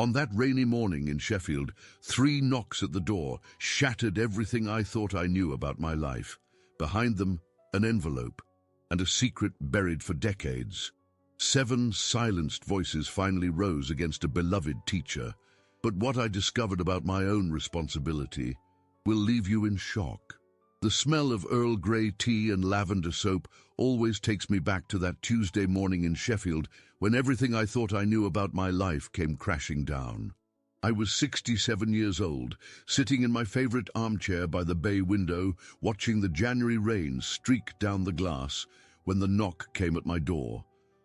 On that rainy morning in Sheffield, 3 knocks at the door shattered everything I thought I knew about my life. Behind them, an envelope, and a secret buried for decades. 7 silenced voices finally rose against a beloved teacher. But what I discovered about my own responsibility will leave you in shock. The smell of Earl Grey tea and lavender soap always takes me back to that Tuesday morning in Sheffield when everything I thought I knew about my life came crashing down. I was 67 years old, sitting in my favorite armchair by the bay window, watching the January rain streak down the glass, when the knock came at my door.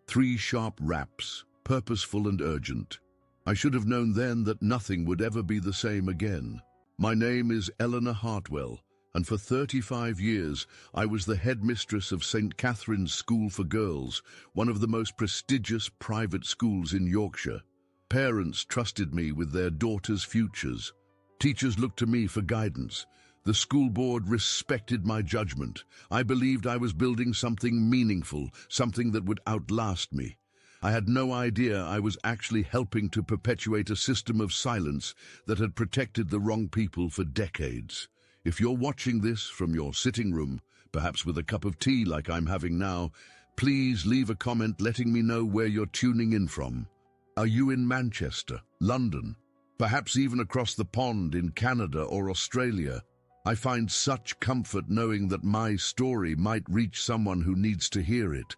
3 sharp raps, purposeful and urgent. I should have known then that nothing would ever be the same again. My name is Eleanor Hartwell, and for 35 years I was the headmistress of St. Catherine's School for Girls, one of the most prestigious private schools in Yorkshire. Parents trusted me with their daughters' futures. Teachers looked to me for guidance. The school board respected my judgment. I believed I was building something meaningful, something that would outlast me. I had no idea I was actually helping to perpetuate a system of silence that had protected the wrong people for decades. If you're watching this from your sitting room, perhaps with a cup of tea like I'm having now, please leave a comment letting me know where you're tuning in from. Are you in Manchester, London, perhaps even across the pond in Canada or Australia? I find such comfort knowing that my story might reach someone who needs to hear it.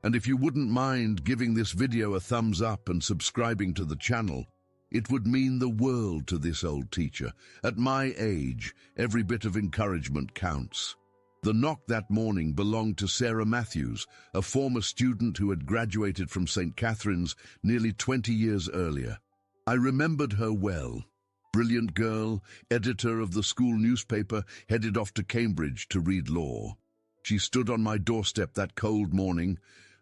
And if you wouldn't mind giving this video a thumbs up and subscribing to the channel, it would mean the world to this old teacher. At my age, every bit of encouragement counts. The knock that morning belonged to Sarah Matthews, a former student who had graduated from St. Catherine's nearly 20 years earlier. I remembered her well. Brilliant girl, editor of the school newspaper, headed off to Cambridge to read law. She stood on my doorstep that cold morning,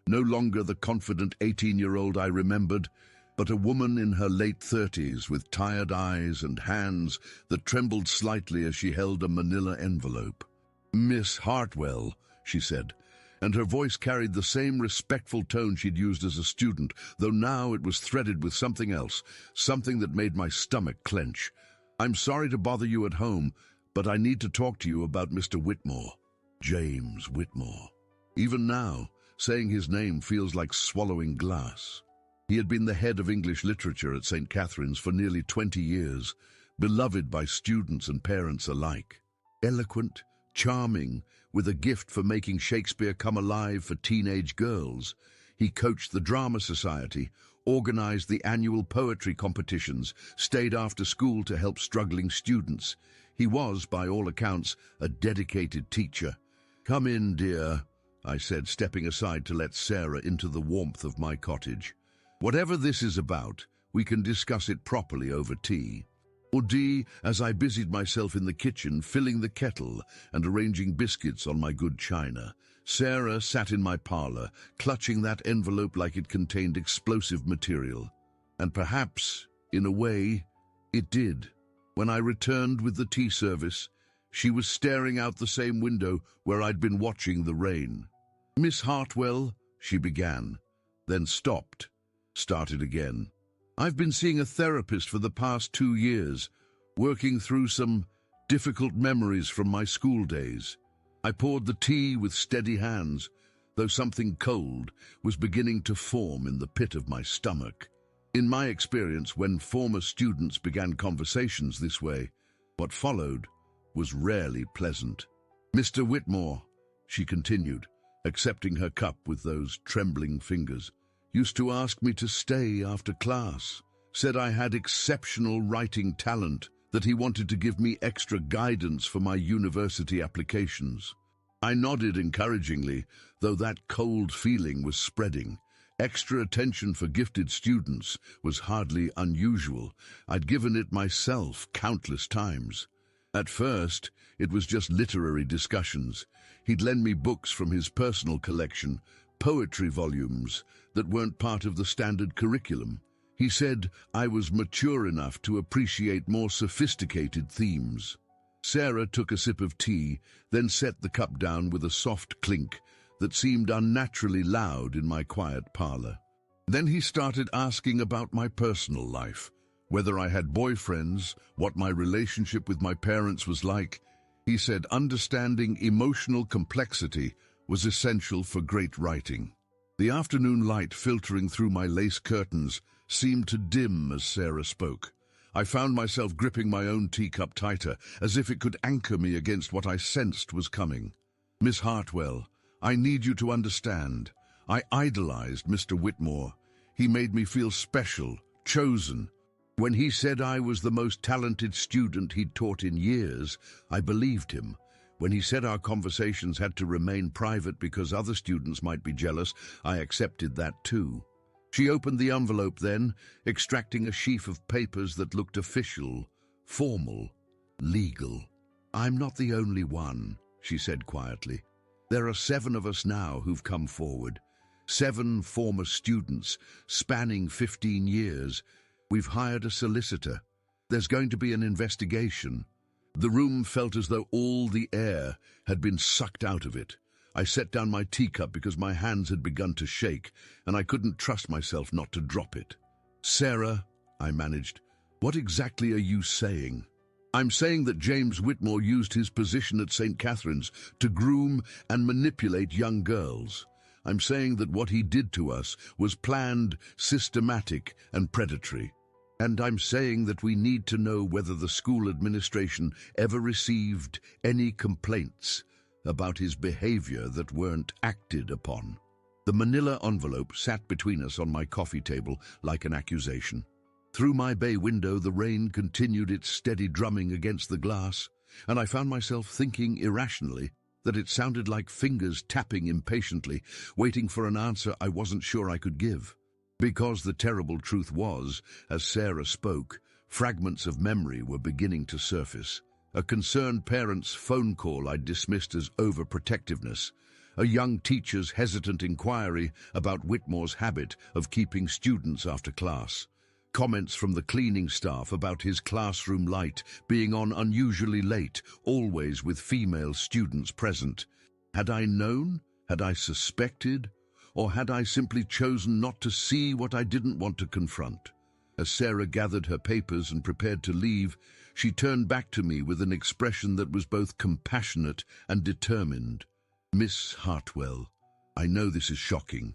no longer the confident 18-year-old I remembered, but a woman in her late 30s with tired eyes and hands that trembled slightly as she held a manila envelope. "Miss Hartwell," she said, and her voice carried the same respectful tone she'd used as a student, though now it was threaded with something else, something that made my stomach clench. "I'm sorry to bother you at home, but I need to talk to you about Mr. Whitmore." James Whitmore. Even now, saying his name feels like swallowing glass. He had been the head of English literature at St. Catherine's for nearly 20 years, beloved by students and parents alike. Eloquent, charming, with a gift for making Shakespeare come alive for teenage girls, he coached the Drama Society, organized the annual poetry competitions, stayed after school to help struggling students. He was, by all accounts, a dedicated teacher. "Come in, dear," I said, stepping aside to let Sarah into the warmth of my cottage. "Whatever this is about, we can discuss it properly over tea." As I busied myself in the kitchen, filling the kettle and arranging biscuits on my good china, Sarah sat in my parlor, clutching that envelope like it contained explosive material. And perhaps, in a way, it did. When I returned with the tea service, she was staring out the same window where I'd been watching the rain. "Miss Hartwell," she began, then stopped, started again. "I've been seeing a therapist for the past 2 years, working through some difficult memories from my school days." I poured the tea with steady hands, though something cold was beginning to form in the pit of my stomach. In my experience, when former students began conversations this way, what followed was rarely pleasant. "Mr. Whitmore," she continued, accepting her cup with those trembling fingers, "used to ask me to stay after class, said I had exceptional writing talent, that he wanted to give me extra guidance for my university applications." I nodded encouragingly, though that cold feeling was spreading. Extra attention for gifted students was hardly unusual. I'd given it myself countless times. At first, it was just literary discussions. He'd lend me books from his personal collection, poetry volumes that weren't part of the standard curriculum. He said I was mature enough to appreciate more sophisticated themes. Sarah took a sip of tea, then set the cup down with a soft clink that seemed unnaturally loud in my quiet parlor. Then he started asking about my personal life. whether I had boyfriends, what my relationship with my parents was like. He said understanding emotional complexity was essential for great writing. The afternoon light filtering through my lace curtains seemed to dim as Sarah spoke. I found myself gripping my own teacup tighter, as if it could anchor me against what I sensed was coming. Miss Hartwell, I need you to understand. I idolized Mr. Whitmore. He made me feel special, chosen. When he said I was the most talented student he'd taught in years, I believed him. When he said our conversations had to remain private because other students might be jealous, I accepted that too. She opened the envelope then, extracting a sheaf of papers that looked official, formal, legal. I'm not the only one, she said quietly. There are 7 of us now who've come forward. 7 former students, spanning 15 years. We've hired a solicitor. There's going to be an investigation. The room felt as though all the air had been sucked out of it. I set down my teacup because my hands had begun to shake, and I couldn't trust myself not to drop it. Sarah, I managed, what exactly are you saying? I'm saying that James Whitmore used his position at St. Catherine's to groom and manipulate young girls. I'm saying that what he did to us was planned, systematic, and predatory. And I'm saying that we need to know whether the school administration ever received any complaints about his behavior that weren't acted upon. The manila envelope sat between us on my coffee table like an accusation. Through my bay window, the rain continued its steady drumming against the glass, and I found myself thinking irrationally that it sounded like fingers tapping impatiently, waiting for an answer I wasn't sure I could give. Because the terrible truth was, as Sarah spoke, fragments of memory were beginning to surface. A concerned parent's phone call I'd dismissed as overprotectiveness, a young teacher's hesitant inquiry about Whitmore's habit of keeping students after class, comments from the cleaning staff about his classroom light being on unusually late, always with female students present. Had I known? Had I suspected? Or had I simply chosen not to see what I didn't want to confront? As Sarah gathered her papers and prepared to leave, she turned back to me with an expression that was both compassionate and determined. Miss Hartwell, I know this is shocking.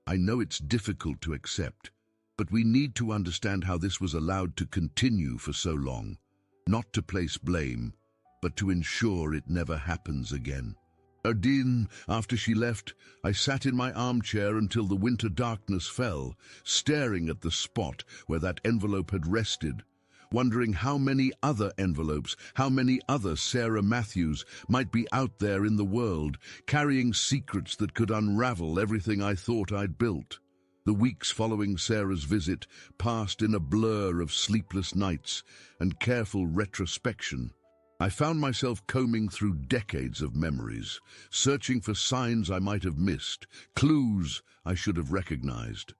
I know it's difficult to accept. But we need to understand how this was allowed to continue for so long. Not to place blame, but to ensure it never happens again. Ardeen, after she left, I sat in my armchair until the winter darkness fell, staring at the spot where that envelope had rested, wondering how many other envelopes, how many other Sarah Matthews might be out there in the world, carrying secrets that could unravel everything I thought I'd built. The weeks following Sarah's visit passed in a blur of sleepless nights and careful retrospection. I found myself combing through decades of memories, searching for signs I might have missed, clues I should have recognized.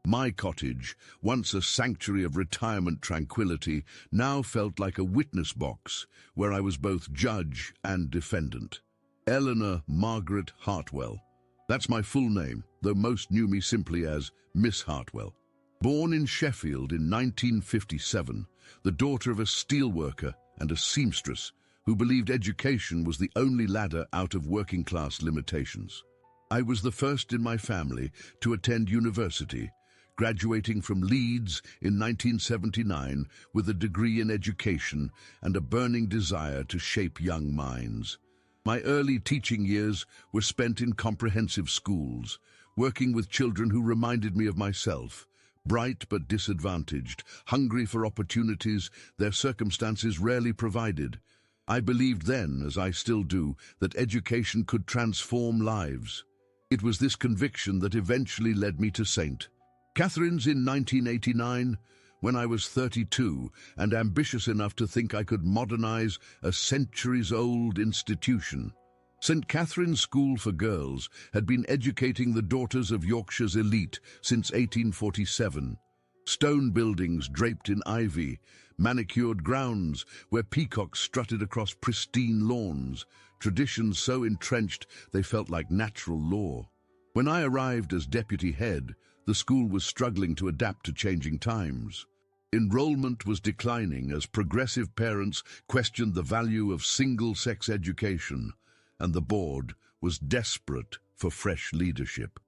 My cottage, once a sanctuary of retirement tranquility, now felt like a witness box where I was both judge and defendant. Eleanor Margaret Hartwell. That's my full name, though most knew me simply as Miss Hartwell. Born in Sheffield in 1957, the daughter of a steelworker and a seamstress who believed education was the only ladder out of working-class limitations. I was the first in my family to attend university, graduating from Leeds in 1979 with a degree in education and a burning desire to shape young minds. My early teaching years were spent in comprehensive schools, working with children who reminded me of myself, bright but disadvantaged, hungry for opportunities their circumstances rarely provided. I believed then, as I still do, that education could transform lives. It was this conviction that eventually led me to St. Catherine's in 1989, when I was 32 and ambitious enough to think I could modernize a centuries-old institution. St. Catherine's School for Girls had been educating the daughters of Yorkshire's elite since 1847. Stone buildings draped in ivy, manicured grounds where peacocks strutted across pristine lawns, traditions so entrenched they felt like natural law. When I arrived as deputy head, the school was struggling to adapt to changing times. Enrollment was declining as progressive parents questioned the value of single-sex education, and the board was desperate for fresh leadership.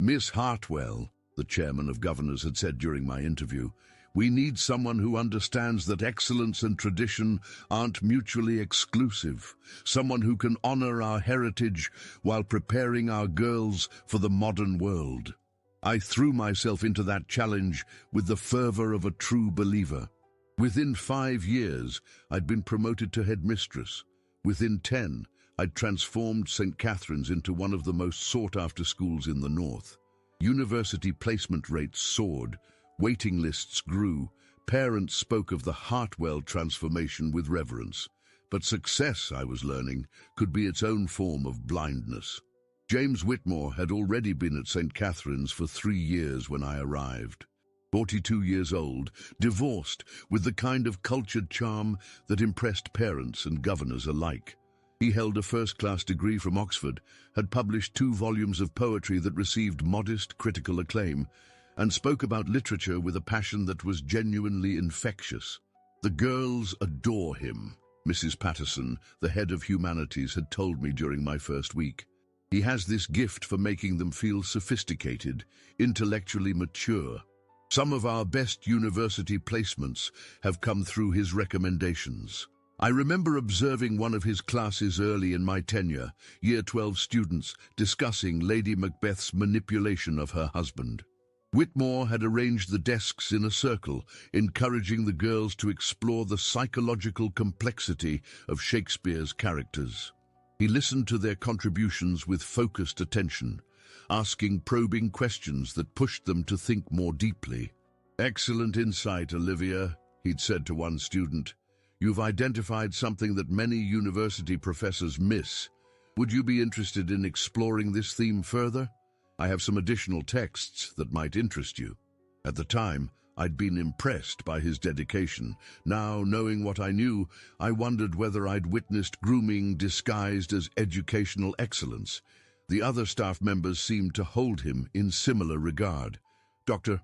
Miss Hartwell, the chairman of governors, had said during my interview, "We need someone who understands that excellence and tradition aren't mutually exclusive, someone who can honor our heritage while preparing our girls for the modern world." I threw myself into that challenge with the fervor of a true believer. Within 5 years, I'd been promoted to headmistress. Within 10, I'd transformed St. Catherine's into one of the most sought-after schools in the north. University placement rates soared, waiting lists grew, parents spoke of the Hartwell transformation with reverence. But success, I was learning, could be its own form of blindness. James Whitmore had already been at St. Catherine's for 3 years when I arrived. 42 years old, divorced, with the kind of cultured charm that impressed parents and governors alike. He held a first-class degree from Oxford, had published 2 volumes of poetry that received modest critical acclaim, and spoke about literature with a passion that was genuinely infectious. "The girls adore him," Mrs. Patterson, the head of humanities, had told me during my first week. "He has this gift for making them feel sophisticated, intellectually mature. Some of our best university placements have come through his recommendations." I remember observing one of his classes early in my tenure, Year 12 students discussing Lady Macbeth's manipulation of her husband. Whitmore had arranged the desks in a circle, encouraging the girls to explore the psychological complexity of Shakespeare's characters. He listened to their contributions with focused attention, asking probing questions that pushed them to think more deeply. "Excellent insight, Olivia," he'd said to one student. "You've identified something that many university professors miss. Would you be interested in exploring this theme further? I have some additional texts that might interest you." At the time, I'd been impressed by his dedication. Now, knowing what I knew, I wondered whether I'd witnessed grooming disguised as educational excellence. The other staff members seemed to hold him in similar regard. Dr.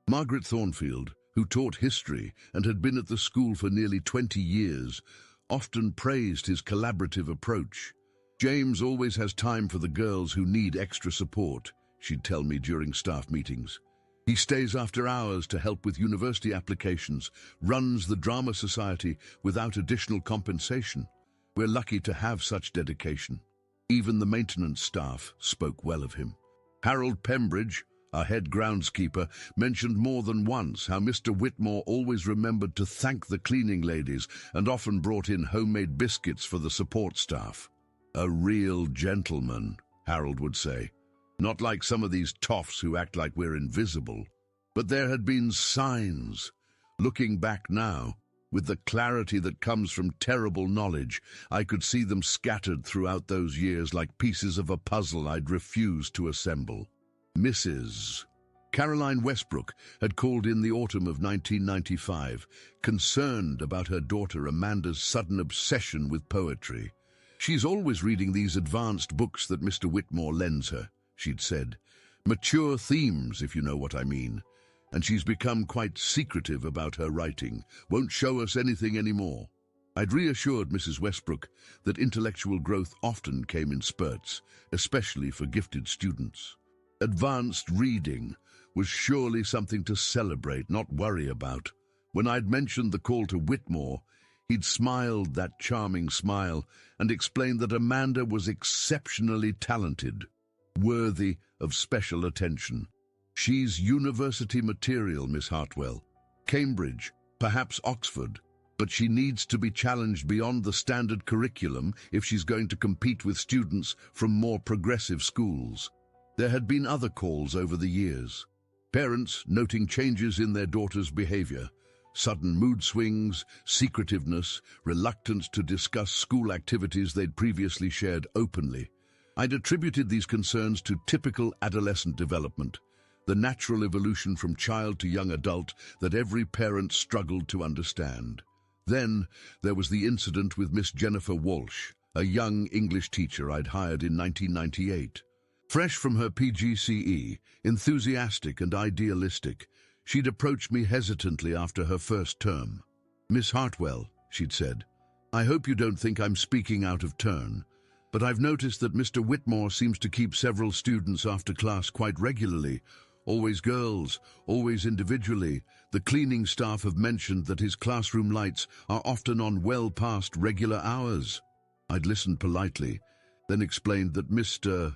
Margaret Thornfield, who taught history and had been at the school for nearly 20 years, often praised his collaborative approach. "James always has time for the girls who need extra support," she'd tell me during staff meetings. "He stays after hours to help with university applications, runs the Drama Society without additional compensation. We're lucky to have such dedication." Even the maintenance staff spoke well of him. Harold Pembridge, our head groundskeeper, mentioned more than once how Mr. Whitmore always remembered to thank the cleaning ladies and often brought in homemade biscuits for the support staff. "A real gentleman," Harold would say. "Not like some of these toffs who act like we're invisible." But there had been signs. Looking back now, with the clarity that comes from terrible knowledge, I could see them scattered throughout those years like pieces of a puzzle I'd refused to assemble. Mrs. Caroline Westbrook had called in the autumn of 1995, concerned about her daughter Amanda's sudden obsession with poetry. "She's always reading these advanced books that Mr. Whitmore lends her," she'd said. "Mature themes, if you know what I mean. And she's become quite secretive about her writing, won't show us anything anymore." I'd reassured Mrs. Westbrook that intellectual growth often came in spurts, especially for gifted students. Advanced reading was surely something to celebrate, not worry about. When I'd mentioned the call to Whitmore, he'd smiled that charming smile and explained that Amanda was exceptionally talented, worthy of special attention. "She's university material, Miss Hartwell. Cambridge, perhaps Oxford, but she needs to be challenged beyond the standard curriculum if she's going to compete with students from more progressive schools." There had been other calls over the years. Parents noting changes in their daughters' behavior, sudden mood swings, secretiveness, reluctance to discuss school activities they'd previously shared openly. I'd attributed these concerns to typical adolescent development, the natural evolution from child to young adult that every parent struggled to understand. Then there was the incident with Miss Jennifer Walsh, a young English teacher I'd hired in 1998. Fresh from her PGCE, enthusiastic and idealistic, She'd approached me hesitantly after her first term. "Miss Hartwell," she'd said, "I hope you don't think I'm speaking out of turn, but I've noticed that Mr. Whitmore seems to keep several students after class quite regularly. Always girls, always individually. The cleaning staff have mentioned that his classroom lights are often on well past regular hours." I'd listened politely, then explained that Mr.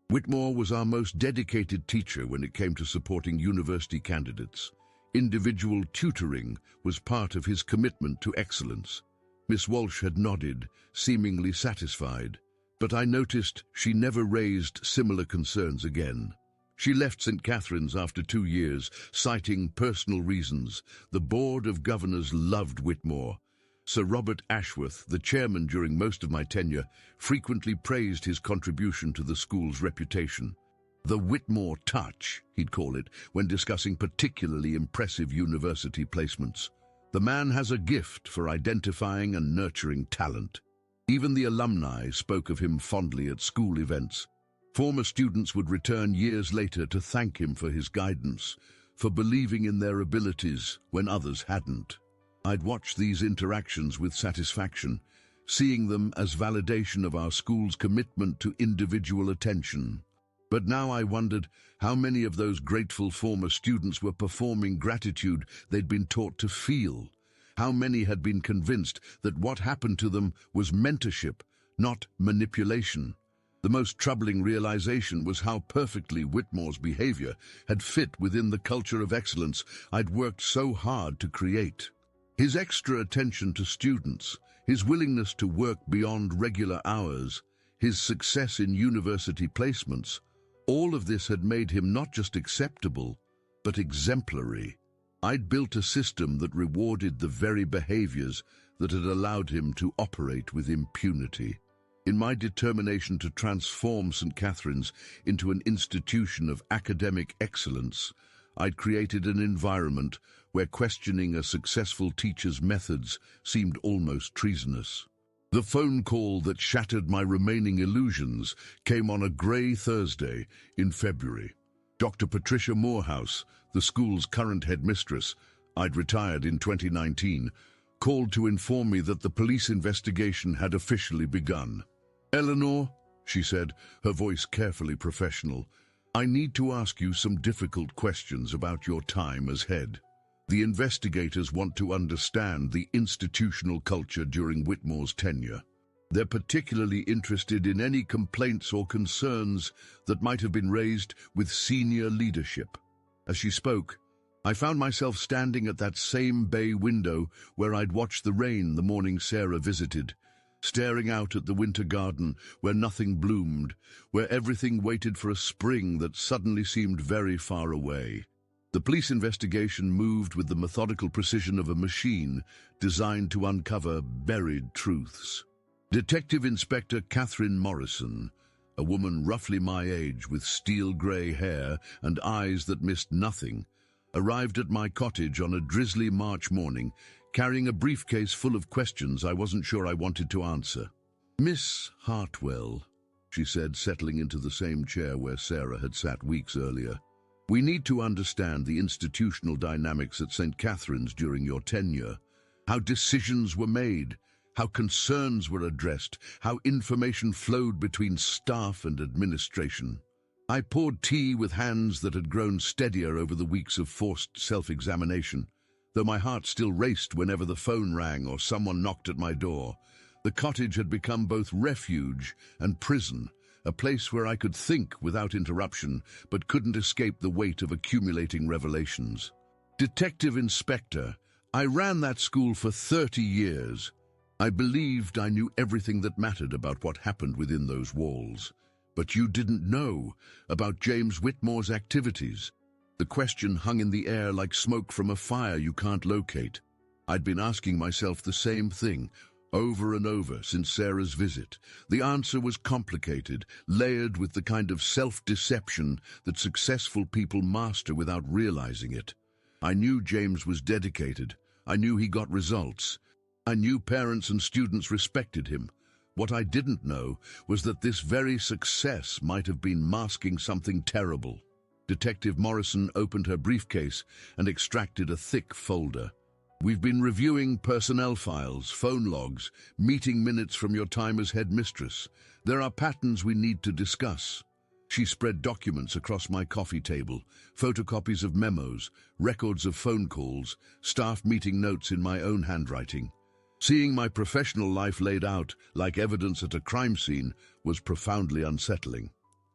Whitmore was our most dedicated teacher when it came to supporting university candidates. Individual tutoring was part of his commitment to excellence. Miss Walsh had nodded, seemingly satisfied, but I noticed she never raised similar concerns again. She left St. Catherine's after 2 years, citing personal reasons. The Board of Governors loved Whitmore. Sir Robert Ashworth, the chairman during most of my tenure, frequently praised his contribution to the school's reputation. The Whitmore touch, he'd call it, when discussing particularly impressive university placements. The man has a gift for identifying and nurturing talent. Even the alumni spoke of him fondly at school events. Former students would return years later to thank him for his guidance, for believing in their abilities when others hadn't. I'd watch these interactions with satisfaction, seeing them as validation of our school's commitment to individual attention. But now I wondered how many of those grateful former students were performing gratitude they'd been taught to feel. How many had been convinced that what happened to them was mentorship, not manipulation. The most troubling realization was how perfectly Whitmore's behavior had fit within the culture of excellence I'd worked so hard to create. His extra attention to students, his willingness to work beyond regular hours, his success in university placements, all of this had made him not just acceptable, but exemplary. I'd built a system that rewarded the very behaviors that had allowed him to operate with impunity. In my determination to transform St. Catherine's into an institution of academic excellence, I'd created an environment where questioning a successful teacher's methods seemed almost treasonous. The phone call that shattered my remaining illusions came on a grey Thursday in February. Dr. Patricia Morehouse, the school's current headmistress, I'd retired in 2019, called to inform me that the police investigation had officially begun. "Eleanor," she said, her voice carefully professional, "I need to ask you some difficult questions about your time as head. The investigators want to understand the institutional culture during Whitmore's tenure. They're particularly interested in any complaints or concerns that might have been raised with senior leadership." As she spoke, I found myself standing at that same bay window where I'd watched the rain the morning Sarah visited, staring out at the winter garden where nothing bloomed, where everything waited for a spring that suddenly seemed very far away. The police investigation moved with the methodical precision of a machine designed to uncover buried truths. Detective Inspector Catherine Morrison, a woman roughly my age with steel-grey hair and eyes that missed nothing, arrived at my cottage on a drizzly March morning, carrying a briefcase full of questions I wasn't sure I wanted to answer. "Miss Hartwell," she said, settling into the same chair where Sarah had sat weeks earlier, "we need to understand the institutional dynamics at St. Catherine's during your tenure, how decisions were made, how concerns were addressed, how information flowed between staff and administration." I poured tea with hands that had grown steadier over the weeks of forced self-examination, though my heart still raced whenever the phone rang or someone knocked at my door. The cottage had become both refuge and prison, a place where I could think without interruption, but couldn't escape the weight of accumulating revelations. "Detective Inspector, I ran that school for 30 years. I believed I knew everything that mattered about what happened within those walls. But you didn't know about James Whitmore's activities." The question hung in the air like smoke from a fire you can't locate. I'd been asking myself the same thing, over and over since Sarah's visit. The answer was complicated, layered with the kind of self-deception that successful people master without realizing it. I knew James was dedicated. I knew he got results. I knew parents and students respected him. What I didn't know was that this very success might have been masking something terrible. Detective Morrison opened her briefcase and extracted a thick folder. "We've been reviewing personnel files, phone logs, meeting minutes from your time as headmistress. There are patterns we need to discuss." She spread documents across my coffee table, photocopies of memos, records of phone calls, staff meeting notes in my own handwriting. Seeing my professional life laid out like evidence at a crime scene was profoundly unsettling.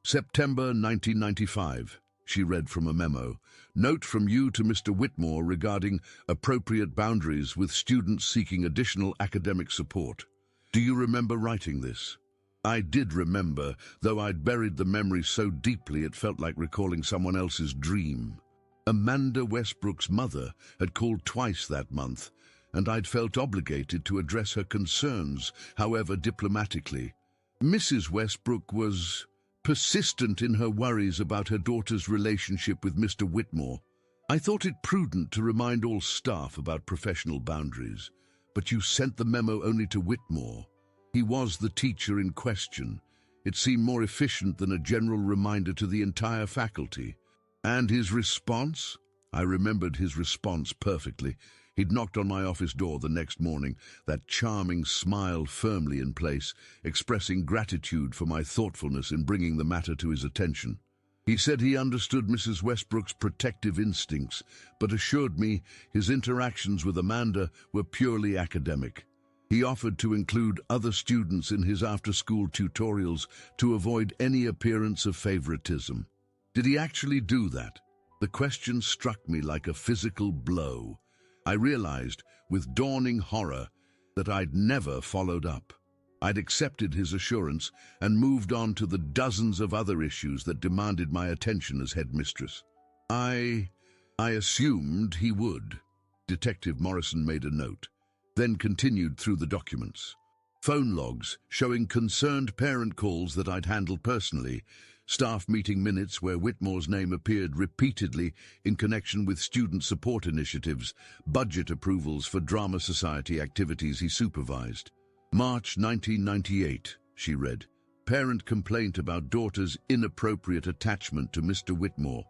"September 1995, she read from a memo. "Note from you to Mr. Whitmore regarding appropriate boundaries with students seeking additional academic support." Do you remember writing this? I did remember, though I'd buried the memory so deeply it felt like recalling someone else's dream. Amanda Westbrook's mother had called twice that month, and I'd felt obligated to address her concerns, however diplomatically. Mrs. Westbrook was persistent in her worries about her daughter's relationship with Mr. Whitmore. I thought it prudent to remind all staff about professional boundaries, but you sent the memo only to Whitmore. He was the teacher in question. It seemed more efficient than a general reminder to the entire faculty. And his response? I remembered his response perfectly. He'd knocked on my office door the next morning, that charming smile firmly in place, expressing gratitude for my thoughtfulness in bringing the matter to his attention. He said he understood Mrs. Westbrook's protective instincts, but assured me his interactions with Amanda were purely academic. He offered to include other students in his after-school tutorials to avoid any appearance of favoritism. Did he actually do that? The question struck me like a physical blow. I realized, with dawning horror, that I'd never followed up. I'd accepted his assurance and moved on to the dozens of other issues that demanded my attention as headmistress. I assumed he would. Detective Morrison made a note, then continued through the documents. Phone logs showing concerned parent calls that I'd handled personally, staff meeting minutes where Whitmore's name appeared repeatedly in connection with student support initiatives, budget approvals for drama society activities he supervised. March 1998, she read. Parent complaint about daughter's inappropriate attachment to Mr. Whitmore.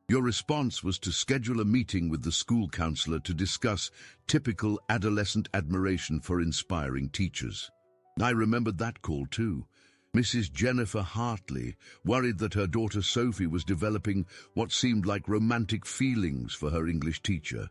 Your response was to schedule a meeting with the school counselor to discuss typical adolescent admiration for inspiring teachers. I remembered that call too. Mrs. Jennifer Hartley worried that her daughter Sophie was developing what seemed like romantic feelings for her English teacher.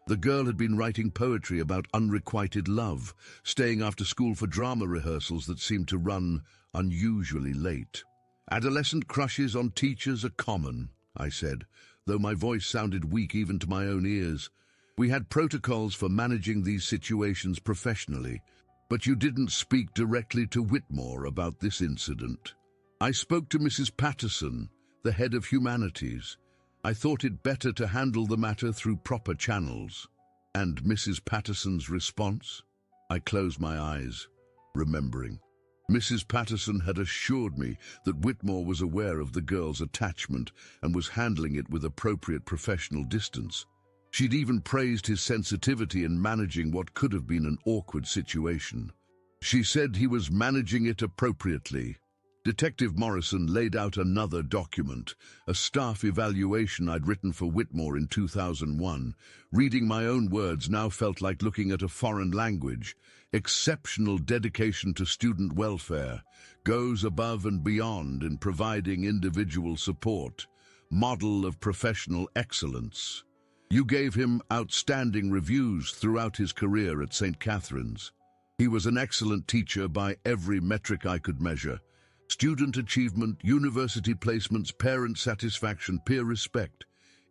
The girl had been writing poetry about unrequited love, staying after school for drama rehearsals that seemed to run unusually late. Adolescent crushes on teachers are common, I said, though my voice sounded weak even to my own ears. We had protocols for managing these situations professionally, but you didn't speak directly to Whitmore about this incident. I spoke to Mrs. Patterson, the head of humanities. I thought it better to handle the matter through proper channels. And Mrs. Patterson's response? I closed my eyes, remembering. Mrs. Patterson had assured me that Whitmore was aware of the girl's attachment and was handling it with appropriate professional distance. She'd even praised his sensitivity in managing what could have been an awkward situation. She said he was managing it appropriately. Detective Morrison laid out another document, a staff evaluation I'd written for Whitmore in 2001. Reading my own words now felt like looking at a foreign language. Exceptional dedication to student welfare, goes above and beyond in providing individual support, model of professional excellence. You gave him outstanding reviews throughout his career at St. Catherine's. He was an excellent teacher by every metric I could measure. Student achievement, university placements, parent satisfaction, peer respect.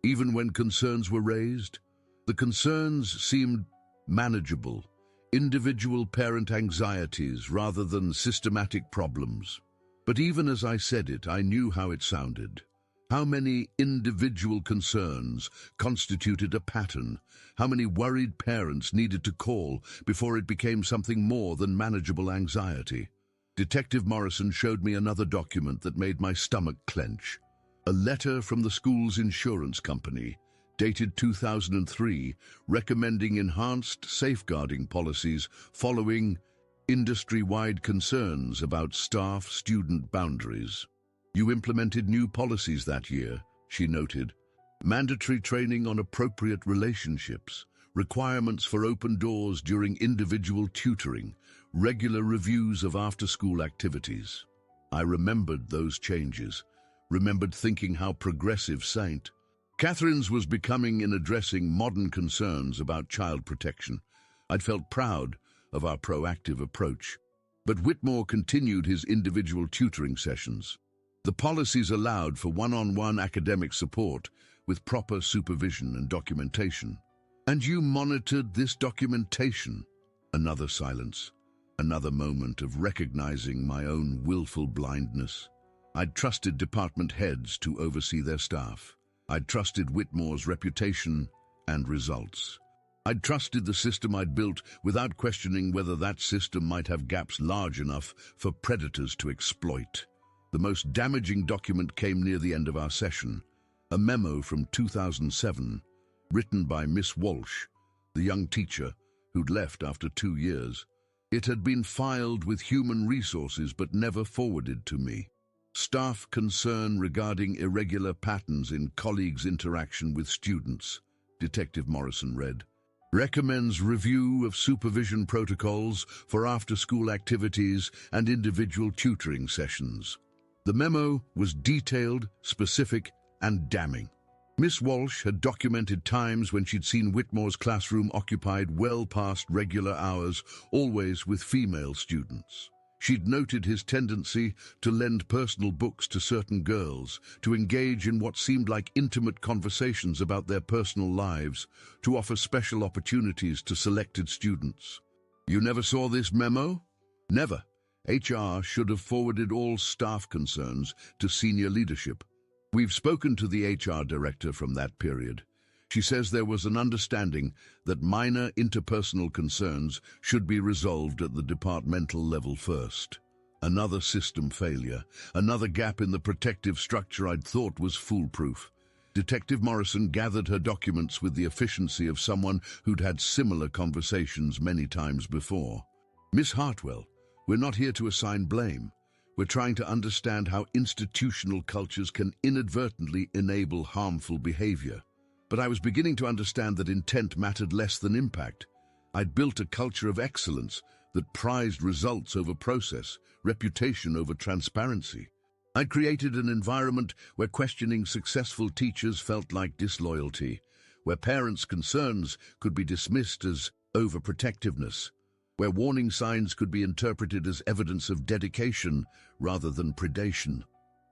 Even when concerns were raised, the concerns seemed manageable. Individual parent anxieties rather than systematic problems. But even as I said it, I knew how it sounded. How many individual concerns constituted a pattern? How many worried parents needed to call before it became something more than manageable anxiety? Detective Morrison showed me another document that made my stomach clench. A letter from the school's insurance company, dated 2003, recommending enhanced safeguarding policies following industry-wide concerns about staff-student boundaries. You implemented new policies that year, she noted. Mandatory training on appropriate relationships, requirements for open doors during individual tutoring, regular reviews of after-school activities. I remembered those changes, remembered thinking how progressive St. Catherine's was becoming in addressing modern concerns about child protection. I'd felt proud of our proactive approach. But Whitmore continued his individual tutoring sessions. The policies allowed for one-on-one academic support with proper supervision and documentation. And you monitored this documentation. Another silence. Another moment of recognizing my own willful blindness. I'd trusted department heads to oversee their staff. I'd trusted Whitmore's reputation and results. I'd trusted the system I'd built without questioning whether that system might have gaps large enough for predators to exploit. The most damaging document came near the end of our session, a memo from 2007, written by Miss Walsh, the young teacher who'd left after 2 years. It had been filed with Human Resources but never forwarded to me. Staff concern regarding irregular patterns in colleagues' interaction with students, Detective Morrison read. Recommends review of supervision protocols for after-school activities and individual tutoring sessions. The memo was detailed, specific, and damning. Miss Walsh had documented times when she'd seen Whitmore's classroom occupied well past regular hours, always with female students. She'd noted his tendency to lend personal books to certain girls, to engage in what seemed like intimate conversations about their personal lives, to offer special opportunities to selected students. You never saw this memo? Never. HR should have forwarded all staff concerns to senior leadership. We've spoken to the HR director from that period. She says there was an understanding that minor interpersonal concerns should be resolved at the departmental level first. Another system failure, another gap in the protective structure I'd thought was foolproof. Detective Morrison gathered her documents with the efficiency of someone who'd had similar conversations many times before. Miss Hartwell, we're not here to assign blame. We're trying to understand how institutional cultures can inadvertently enable harmful behavior. But I was beginning to understand that intent mattered less than impact. I'd built a culture of excellence that prized results over process, reputation over transparency. I'd created an environment where questioning successful teachers felt like disloyalty, where parents' concerns could be dismissed as overprotectiveness, where warning signs could be interpreted as evidence of dedication rather than predation.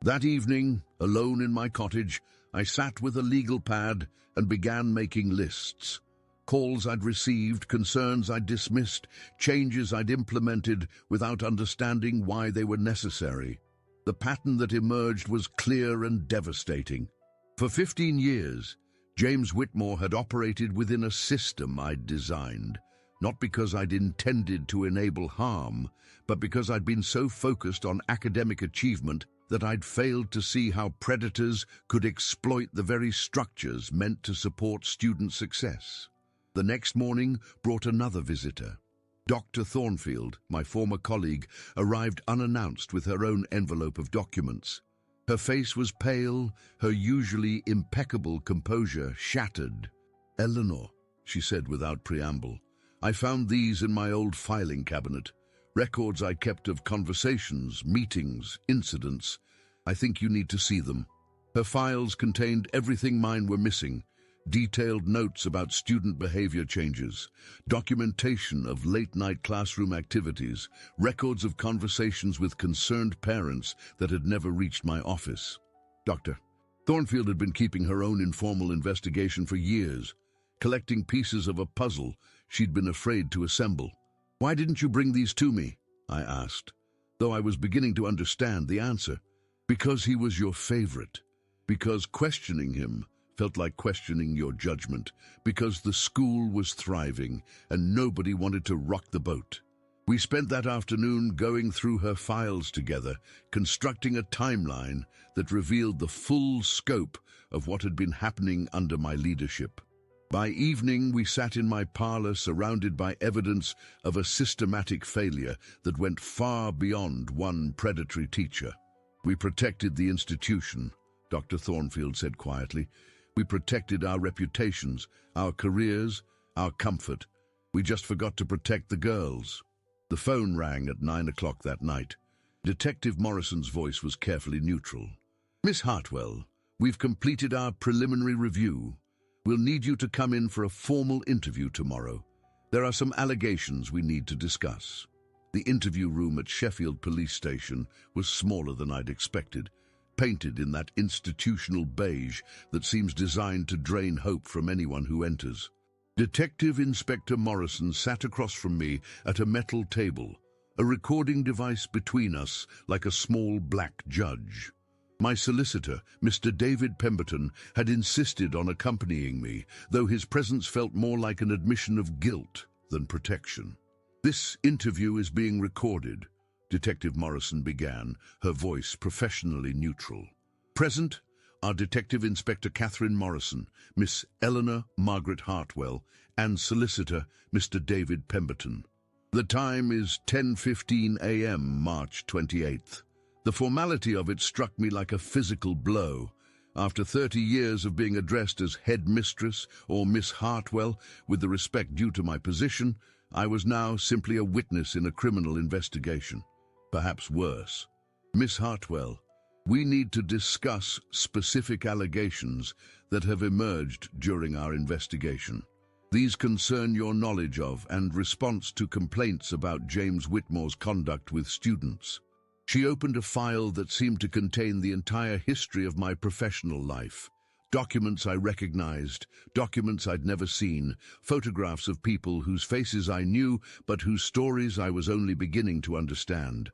That evening, alone in my cottage, I sat with a legal pad and began making lists. Calls I'd received, concerns I'd dismissed, changes I'd implemented without understanding why they were necessary. The pattern that emerged was clear and devastating. For 15 years, James Whitmore had operated within a system I'd designed, not because I'd intended to enable harm, but because I'd been so focused on academic achievement that I'd failed to see how predators could exploit the very structures meant to support student success. The next morning brought another visitor. Dr. Thornfield, my former colleague, arrived unannounced with her own envelope of documents. Her face was pale, her usually impeccable composure shattered. "Eleanor," she said without preamble, "I found these in my old filing cabinet. Records I kept of conversations, meetings, incidents. I think you need to see them." Her files contained everything mine were missing. Detailed notes about student behavior changes, documentation of late-night classroom activities, records of conversations with concerned parents that had never reached my office. Dr. Thornfield had been keeping her own informal investigation for years, collecting pieces of a puzzle she'd been afraid to assemble. "Why didn't you bring these to me?" I asked, though I was beginning to understand the answer. "Because he was your favorite. Because questioning him felt like questioning your judgment. Because the school was thriving and nobody wanted to rock the boat." We spent that afternoon going through her files together, constructing a timeline that revealed the full scope of what had been happening under my leadership. By evening, we sat in my parlor surrounded by evidence of a systematic failure that went far beyond one predatory teacher. We protected the institution, Dr. Thornfield said quietly. We protected our reputations, our careers, our comfort. We just forgot to protect the girls. The phone rang at 9 o'clock that night. Detective Morrison's voice was carefully neutral. Miss Hartwell, we've completed our preliminary review. We'll need you to come in for a formal interview tomorrow. There are some allegations we need to discuss. The interview room at Sheffield Police Station was smaller than I'd expected, painted in that institutional beige that seems designed to drain hope from anyone who enters. Detective Inspector Morrison sat across from me at a metal table, a recording device between us like a small black judge. My solicitor, Mr. David Pemberton, had insisted on accompanying me, though his presence felt more like an admission of guilt than protection. This interview is being recorded, Detective Morrison began, her voice professionally neutral. Present are Detective Inspector Catherine Morrison, Miss Eleanor Margaret Hartwell, and Solicitor Mr. David Pemberton. The time is 10:15 a.m., March 28th. The formality of it struck me like a physical blow. After 30 years of being addressed as head mistress or Miss Hartwell, with the respect due to my position, I was now simply a witness in a criminal investigation. Perhaps worse. Miss Hartwell, we need to discuss specific allegations that have emerged during our investigation. These concern your knowledge of and response to complaints about James Whitmore's conduct with students. She opened a file that seemed to contain the entire history of my professional life. Documents I recognized, documents I'd never seen, photographs of people whose faces I knew but whose stories I was only beginning to understand.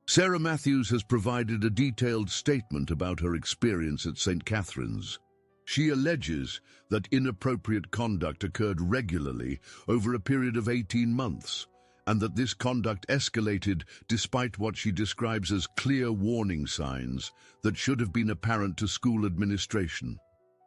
Sarah Matthews has provided a detailed statement about her experience at St. Catherine's. She alleges that inappropriate conduct occurred regularly over a period of 18 months, and that this conduct escalated despite what she describes as clear warning signs that should have been apparent to school administration.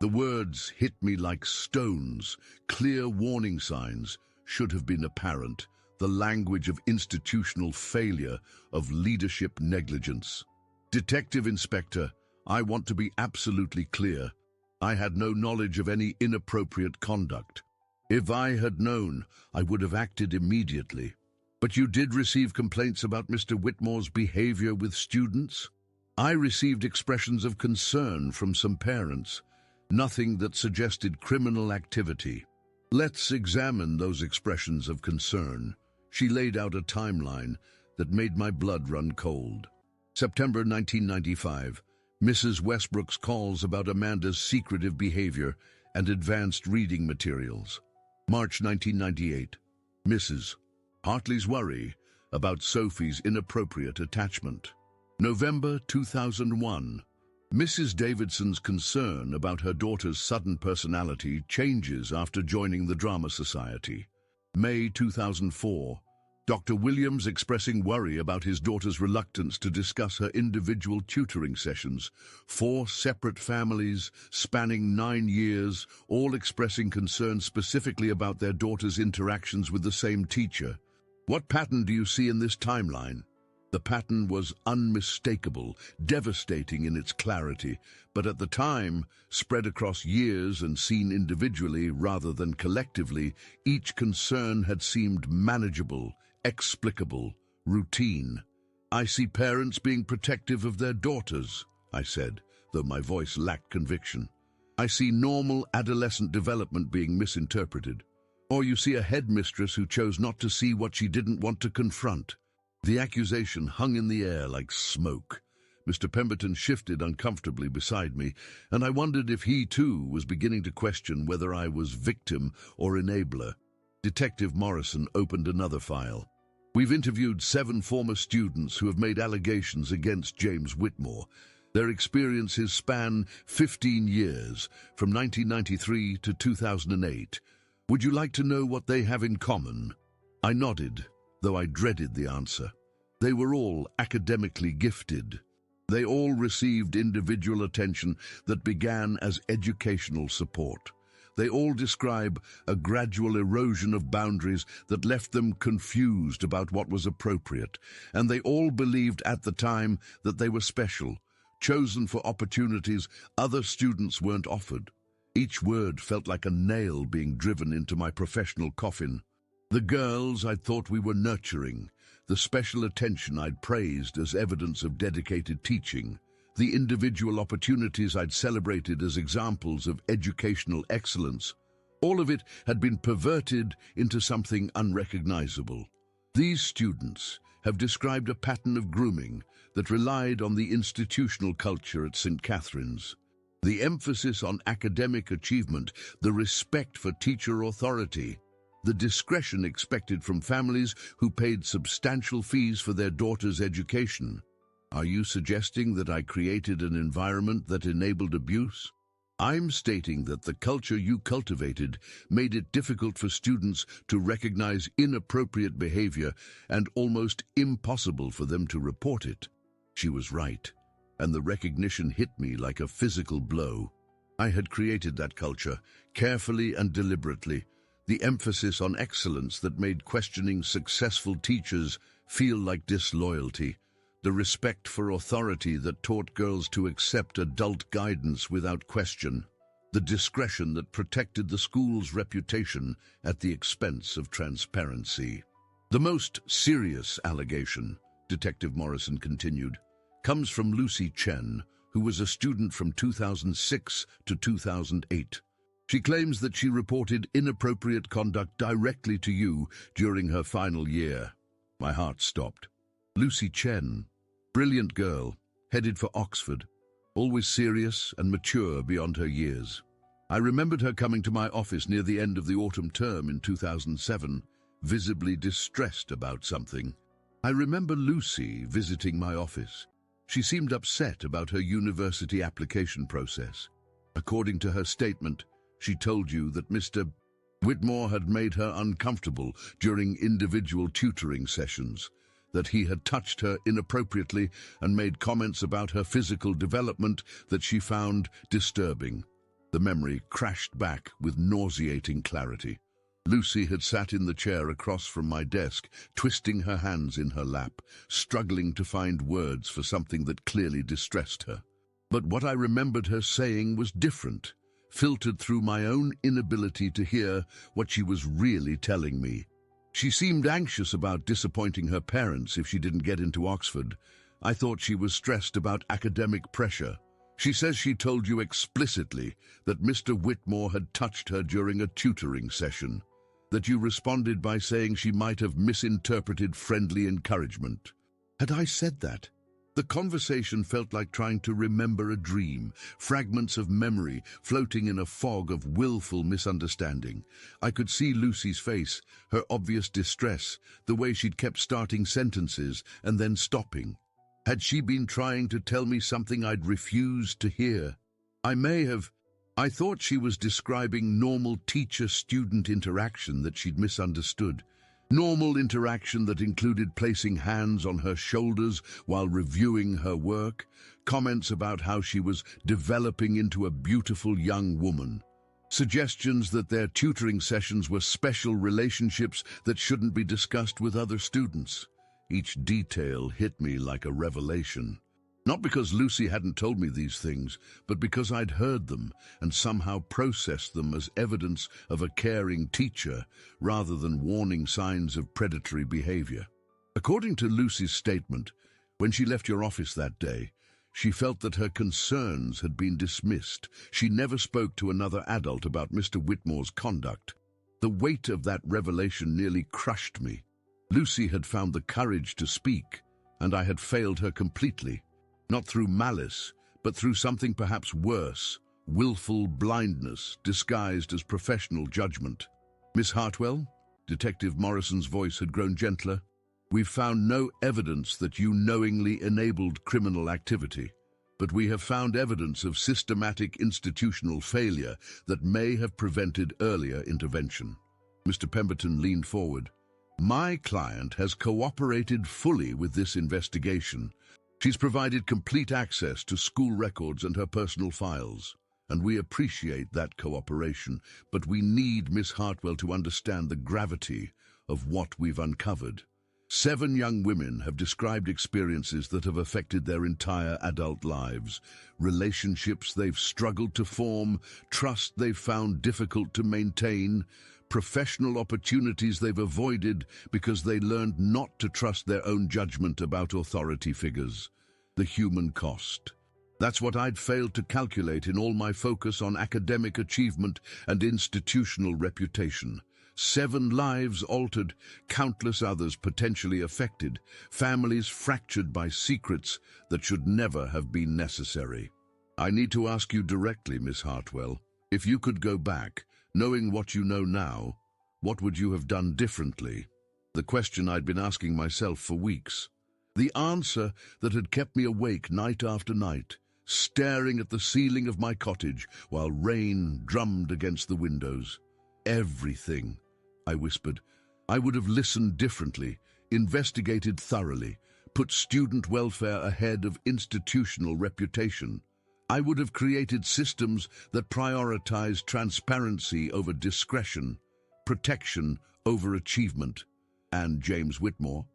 The words hit me like stones. Clear warning signs should have been apparent. The language of institutional failure, of leadership negligence. Detective Inspector, I want to be absolutely clear. I had no knowledge of any inappropriate conduct. If I had known, I would have acted immediately. But you did receive complaints about Mr. Whitmore's behavior with students? I received expressions of concern from some parents, nothing that suggested criminal activity. Let's examine those expressions of concern. She laid out a timeline that made my blood run cold. September 1995, Mrs. Westbrook's calls about Amanda's secretive behavior and advanced reading materials. March 1998, Mrs. Hartley's worry about Sophie's inappropriate attachment. November 2001, Mrs. Davidson's concern about her daughter's sudden personality changes after joining the Drama Society. May 2004, Dr. Williams expressing worry about his daughter's reluctance to discuss her individual tutoring sessions. 4 separate families spanning 9 years, all expressing concern specifically about their daughter's interactions with the same teacher. What pattern do you see in this timeline? The pattern was unmistakable, devastating in its clarity, but at the time, spread across years and seen individually rather than collectively, each concern had seemed manageable, explicable, routine. I see parents being protective of their daughters, I said, though my voice lacked conviction. I see normal adolescent development being misinterpreted. Or you see a headmistress who chose not to see what she didn't want to confront. The accusation hung in the air like smoke. Mr. Pemberton shifted uncomfortably beside me, and I wondered if he too was beginning to question whether I was victim or enabler. Detective Morrison opened another file. We've interviewed 7 former students who have made allegations against James Whitmore. Their experiences span 15 years, from 1993 to 2008. Would you like to know what they have in common? I nodded, though I dreaded the answer. They were all academically gifted. They all received individual attention that began as educational support. They all describe a gradual erosion of boundaries that left them confused about what was appropriate, and they all believed at the time that they were special, chosen for opportunities other students weren't offered. Each word felt like a nail being driven into my professional coffin. The girls I'd thought we were nurturing, the special attention I'd praised as evidence of dedicated teaching, the individual opportunities I'd celebrated as examples of educational excellence, all of it had been perverted into something unrecognizable. These students have described a pattern of grooming that relied on the institutional culture at St. Catherine's. The emphasis on academic achievement, the respect for teacher authority, the discretion expected from families who paid substantial fees for their daughters' education. Are you suggesting that I created an environment that enabled abuse? I'm stating that the culture you cultivated made it difficult for students to recognize inappropriate behavior and almost impossible for them to report it. She was right, and the recognition hit me like a physical blow. I had created that culture, carefully and deliberately, the emphasis on excellence that made questioning successful teachers feel like disloyalty, the respect for authority that taught girls to accept adult guidance without question, the discretion that protected the school's reputation at the expense of transparency. The most serious allegation, Detective Morrison continued, comes from Lucy Chen, who was a student from 2006 to 2008. She claims that she reported inappropriate conduct directly to you during her final year. My heart stopped. Lucy Chen, brilliant girl, headed for Oxford, always serious and mature beyond her years. I remembered her coming to my office near the end of the autumn term in 2007, visibly distressed about something. I remember Lucy visiting my office. She seemed upset about her university application process. According to her statement, she told you that Mr. Whitmore had made her uncomfortable during individual tutoring sessions, that he had touched her inappropriately and made comments about her physical development that she found disturbing. The memory crashed back with nauseating clarity. Lucy had sat in the chair across from my desk, twisting her hands in her lap, struggling to find words for something that clearly distressed her. But what I remembered her saying was different, filtered through my own inability to hear what she was really telling me. She seemed anxious about disappointing her parents if she didn't get into Oxford. I thought she was stressed about academic pressure. She says she told you explicitly that Mr. Whitmore had touched her during a tutoring session, that you responded by saying she might have misinterpreted friendly encouragement. Had I said that? The conversation felt like trying to remember a dream, fragments of memory floating in a fog of willful misunderstanding. I could see Lucy's face, her obvious distress, the way she'd kept starting sentences and then stopping. Had she been trying to tell me something I'd refused to hear? I thought she was describing normal teacher-student interaction that she'd misunderstood. Normal interaction that included placing hands on her shoulders while reviewing her work, comments about how she was developing into a beautiful young woman, suggestions that their tutoring sessions were special relationships that shouldn't be discussed with other students. Each detail hit me like a revelation. Not because Lucy hadn't told me these things, but because I'd heard them and somehow processed them as evidence of a caring teacher rather than warning signs of predatory behavior. According to Lucy's statement, when she left your office that day, she felt that her concerns had been dismissed. She never spoke to another adult about Mr. Whitmore's conduct. The weight of that revelation nearly crushed me. Lucy had found the courage to speak, and I had failed her completely. Not through malice, but through something perhaps worse, willful blindness disguised as professional judgment. Miss Hartwell, Detective Morrison's voice had grown gentler, we've found no evidence that you knowingly enabled criminal activity, but we have found evidence of systematic institutional failure that may have prevented earlier intervention. Mr. Pemberton leaned forward. My client has cooperated fully with this investigation. She's provided complete access to school records and her personal files, and we appreciate that cooperation, but we need Miss Hartwell to understand the gravity of what we've uncovered. 7 young women have described experiences that have affected their entire adult lives. Relationships they've struggled to form, trust they've found difficult to maintain, professional opportunities they've avoided because they learned not to trust their own judgment about authority figures. The human cost. That's what I'd failed to calculate in all my focus on academic achievement and institutional reputation. 7 lives altered, countless others potentially affected, families fractured by secrets that should never have been necessary. I need to ask you directly, Miss Hartwell, if you could go back, knowing what you know now, what would you have done differently? The question I'd been asking myself for weeks. The answer that had kept me awake night after night, staring at the ceiling of my cottage while rain drummed against the windows. Everything, I whispered. I would have listened differently, investigated thoroughly, put student welfare ahead of institutional reputation. I would have created systems that prioritized transparency over discretion, protection over achievement. And James Whitmore?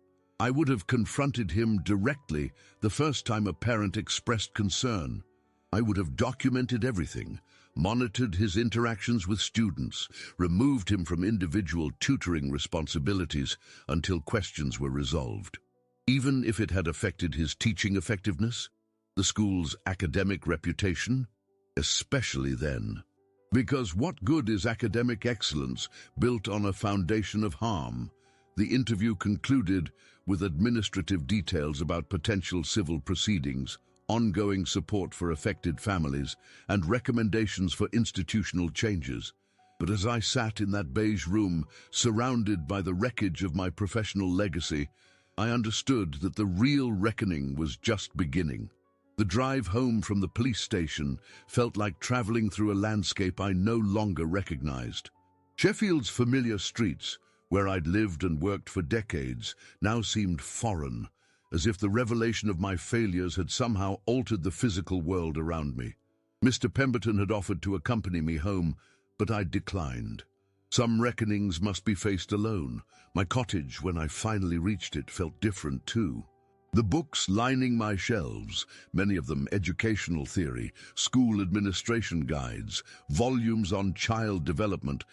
I would have confronted him directly the first time a parent expressed concern. I would have documented everything, monitored his interactions with students, removed him from individual tutoring responsibilities until questions were resolved. Even if it had affected his teaching effectiveness, the school's academic reputation, especially then. Because what good is academic excellence built on a foundation of harm? The interview concluded with administrative details about potential civil proceedings, ongoing support for affected families, and recommendations for institutional changes. But as I sat in that beige room, surrounded by the wreckage of my professional legacy, I understood that the real reckoning was just beginning. The drive home from the police station felt like traveling through a landscape I no longer recognized. Sheffield's familiar streets, where I'd lived and worked for decades, now seemed foreign, as if the revelation of my failures had somehow altered the physical world around me. Mr. Pemberton had offered to accompany me home, but I declined. Some reckonings must be faced alone. My cottage, when I finally reached it, felt different too. The books lining my shelves, many of them educational theory, school administration guides, volumes on child development,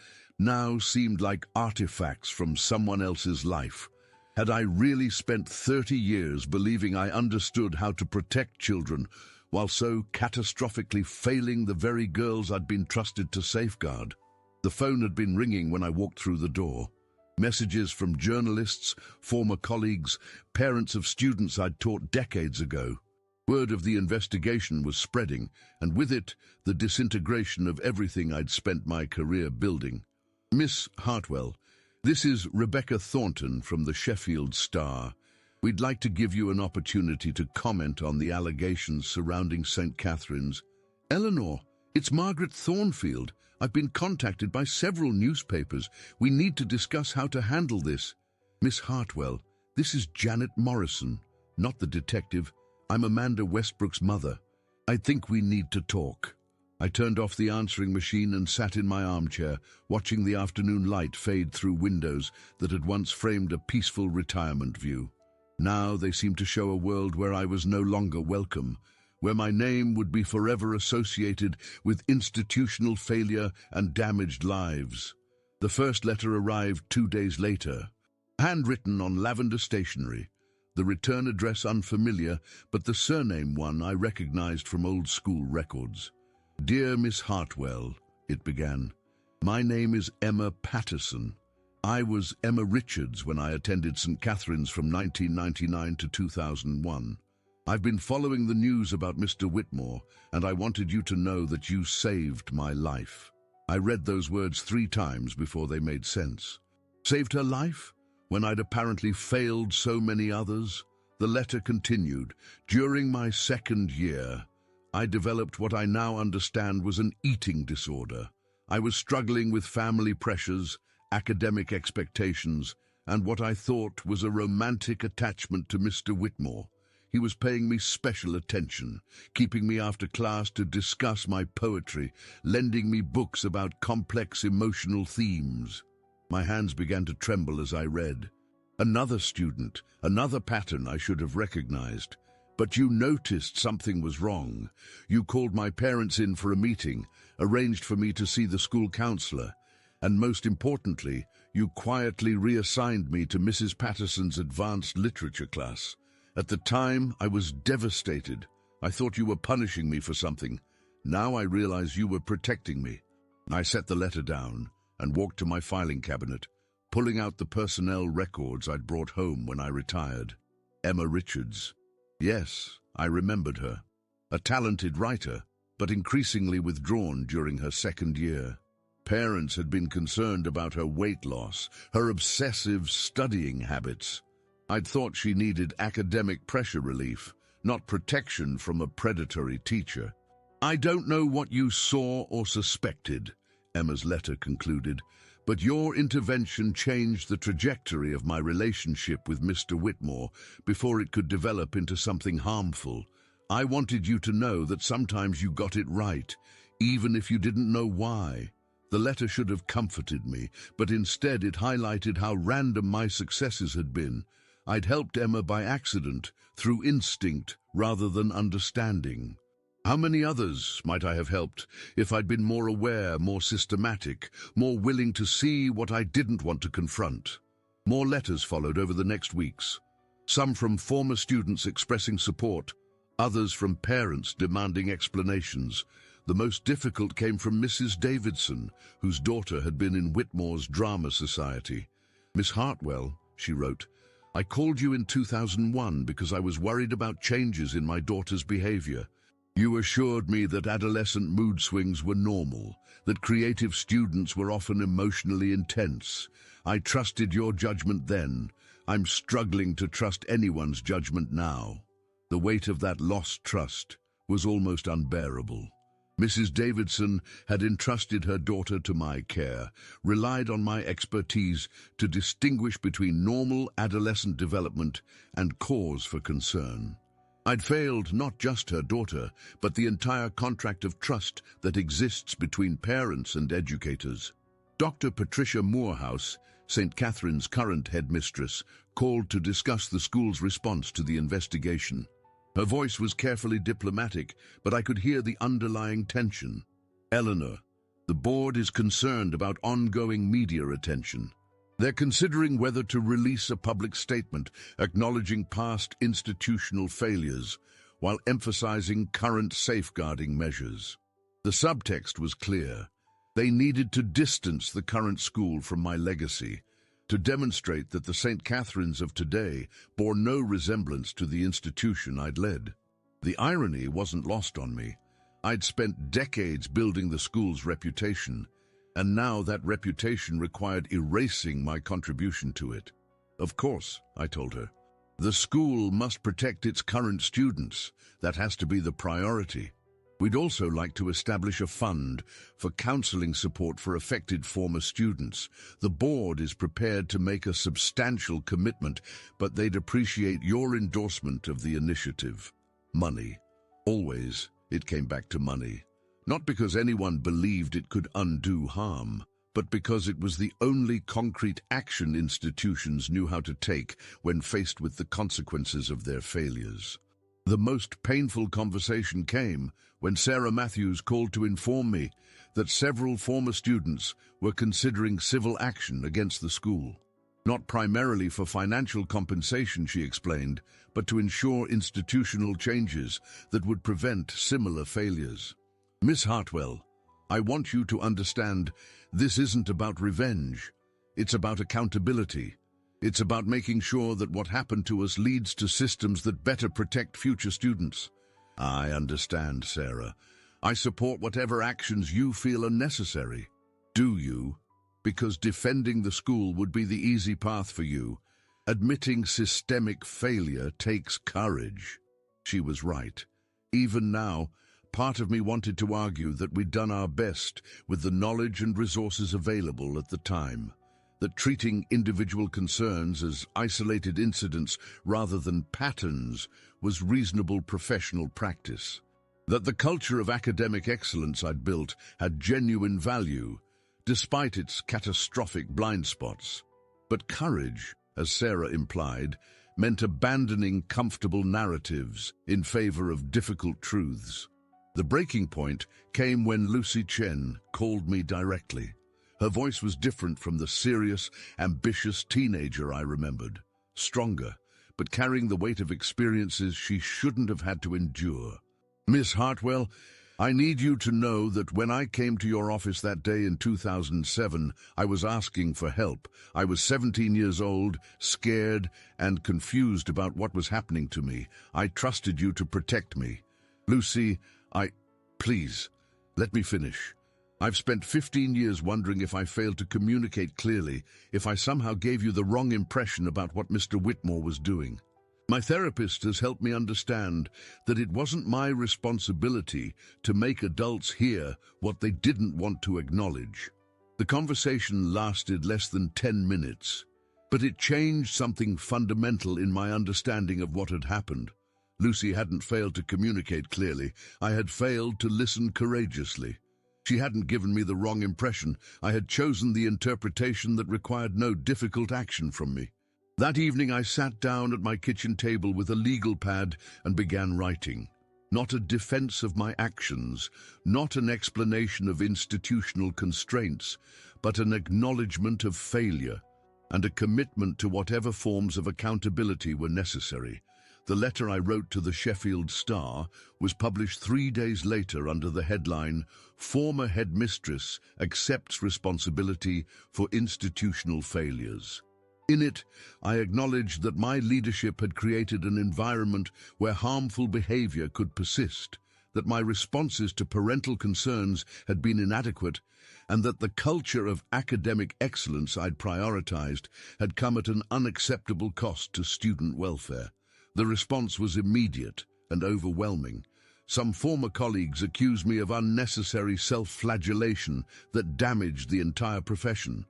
now seemed like artifacts from someone else's life. Had I really spent 30 years believing I understood how to protect children, while so catastrophically failing the very girls I'd been trusted to safeguard? The phone had been ringing when I walked through the door. Messages from journalists, former colleagues, parents of students I'd taught decades ago. Word of the investigation was spreading, and with it, the disintegration of everything I'd spent my career building. Miss Hartwell, this is Rebecca Thornton from the Sheffield Star. We'd like to give you an opportunity to comment on the allegations surrounding St. Catherine's. Eleanor, it's Margaret Thornfield. I've been contacted by several newspapers. We need to discuss how to handle this. Miss Hartwell, this is Janet Morrison, not the detective. I'm Amanda Westbrook's mother. I think we need to talk. I turned off the answering machine and sat in my armchair, watching the afternoon light fade through windows that had once framed a peaceful retirement view. Now they seemed to show a world where I was no longer welcome, where my name would be forever associated with institutional failure and damaged lives. The first letter arrived 2 days later, handwritten on lavender stationery, the return address unfamiliar, but the surname one I recognized from old school records. Dear Miss Hartwell, it began, my name is Emma Patterson. I was Emma Richards when I attended St. Catherine's from 1999 to 2001. I've been following the news about Mr. Whitmore, and I wanted you to know that you saved my life. I read those words 3 times before they made sense. Saved her life? When I'd apparently failed so many others? The letter continued. During my 2nd year, I developed what I now understand was an eating disorder. I was struggling with family pressures, academic expectations, and what I thought was a romantic attachment to Mr. Whitmore. He was paying me special attention, keeping me after class to discuss my poetry, lending me books about complex emotional themes. My hands began to tremble as I read. Another student, another pattern I should have recognized. But you noticed something was wrong. You called my parents in for a meeting, arranged for me to see the school counselor, and most importantly, you quietly reassigned me to Mrs. Patterson's advanced literature class. At the time, I was devastated. I thought you were punishing me for something. Now I realize you were protecting me. I set the letter down and walked to my filing cabinet, pulling out the personnel records I'd brought home when I retired. Emma Richards. Yes, I remembered her. A talented writer, but increasingly withdrawn during her second year. Parents had been concerned about her weight loss, her obsessive studying habits. I'd thought she needed academic pressure relief, not protection from a predatory teacher. I don't know what you saw or suspected, Emma's letter concluded, but your intervention changed the trajectory of my relationship with Mr. Whitmore before it could develop into something harmful. I wanted you to know that sometimes you got it right, even if you didn't know why. The letter should have comforted me, but instead it highlighted how random my successes had been. I'd helped Emma by accident, through instinct rather than understanding. How many others might I have helped if I'd been more aware, more systematic, more willing to see what I didn't want to confront? More letters followed over the next weeks, some from former students expressing support, others from parents demanding explanations. The most difficult came from Mrs. Davidson, whose daughter had been in Whitmore's Drama Society. Miss Hartwell, she wrote, I called you in 2001 because I was worried about changes in my daughter's behavior. You assured me that adolescent mood swings were normal, that creative students were often emotionally intense. I trusted your judgment then. I'm struggling to trust anyone's judgment now. The weight of that lost trust was almost unbearable. Mrs. Davidson had entrusted her daughter to my care, relied on my expertise to distinguish between normal adolescent development and cause for concern. I'd failed not just her daughter, but the entire contract of trust that exists between parents and educators. Dr. Patricia Moorhouse, St. Catherine's current headmistress, called to discuss the school's response to the investigation. Her voice was carefully diplomatic, but I could hear the underlying tension. Eleanor, the board is concerned about ongoing media attention. They're considering whether to release a public statement acknowledging past institutional failures while emphasizing current safeguarding measures. The subtext was clear. They needed to distance the current school from my legacy, to demonstrate that the St. Catherine's of today bore no resemblance to the institution I'd led. The irony wasn't lost on me. I'd spent decades building the school's reputation, and now that reputation required erasing my contribution to it. Of course, I told her, the school must protect its current students. That has to be the priority. We'd also like to establish a fund for counseling support for affected former students. The board is prepared to make a substantial commitment, but they'd appreciate your endorsement of the initiative. Money. Always, it came back to money. Not because anyone believed it could undo harm, but because it was the only concrete action institutions knew how to take when faced with the consequences of their failures. The most painful conversation came when Sarah Matthews called to inform me that several former students were considering civil action against the school. Not primarily for financial compensation, she explained, but to ensure institutional changes that would prevent similar failures. Miss Hartwell, I want you to understand this isn't about revenge. It's about accountability. It's about making sure that what happened to us leads to systems that better protect future students. I understand, Sarah. I support whatever actions you feel are necessary. Do you? Because defending the school would be the easy path for you. Admitting systemic failure takes courage. She was right. Even now, part of me wanted to argue that we'd done our best with the knowledge and resources available at the time, that treating individual concerns as isolated incidents rather than patterns was reasonable professional practice, that the culture of academic excellence I'd built had genuine value, despite its catastrophic blind spots. But courage as Sarah implied, meant abandoning comfortable narratives in favor of difficult truths. The breaking point came when Lucy Chen called me directly. Her voice was different from the serious, ambitious teenager I remembered. Stronger, but carrying the weight of experiences she shouldn't have had to endure. "Miss Hartwell, I need you to know that when I came to your office that day in 2007, I was asking for help. I was 17 years old, scared, and confused about what was happening to me. I trusted you to protect me. Lucy, please, let me finish. I've spent 15 years wondering if I failed to communicate clearly, if I somehow gave you the wrong impression about what Mr. Whitmore was doing. My therapist has helped me understand that it wasn't my responsibility to make adults hear what they didn't want to acknowledge. The conversation lasted less than 10 minutes, but it changed something fundamental in my understanding of what had happened. Lucy hadn't failed to communicate clearly. I had failed to listen courageously. She hadn't given me the wrong impression. I had chosen the interpretation that required no difficult action from me. That evening I sat down at my kitchen table with a legal pad and began writing. Not a defense of my actions, not an explanation of institutional constraints, but an acknowledgement of failure and a commitment to whatever forms of accountability were necessary. The letter I wrote to the Sheffield Star was published 3 days later under the headline, "Former Headmistress Accepts Responsibility for Institutional Failures." In it, I acknowledged that my leadership had created an environment where harmful behavior could persist, that my responses to parental concerns had been inadequate, and that the culture of academic excellence I'd prioritized had come at an unacceptable cost to student welfare. The response was immediate and overwhelming. Some former colleagues accused me of unnecessary self-flagellation that damaged the entire profession.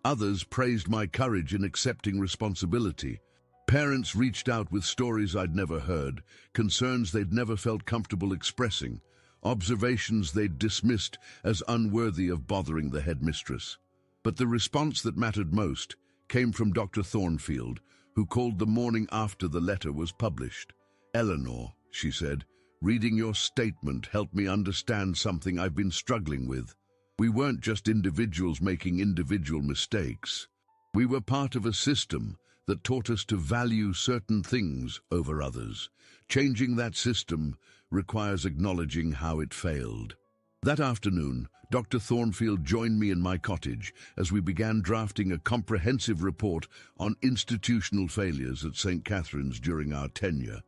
Others praised my courage in accepting responsibility. Parents reached out with stories I'd never heard, concerns they'd never felt comfortable expressing, observations they'd dismissed as unworthy of bothering the headmistress. But the response that mattered most came from Dr. Thornfield, who called the morning after the letter was published. "Eleanor," she said, "reading your statement helped me understand something I've been struggling with. We weren't just individuals making individual mistakes. We were part of a system that taught us to value certain things over others. Changing that system requires acknowledging how it failed." That afternoon, Dr. Thornfield joined me in my cottage as we began drafting a comprehensive report on institutional failures at St. Catherine's during our tenure.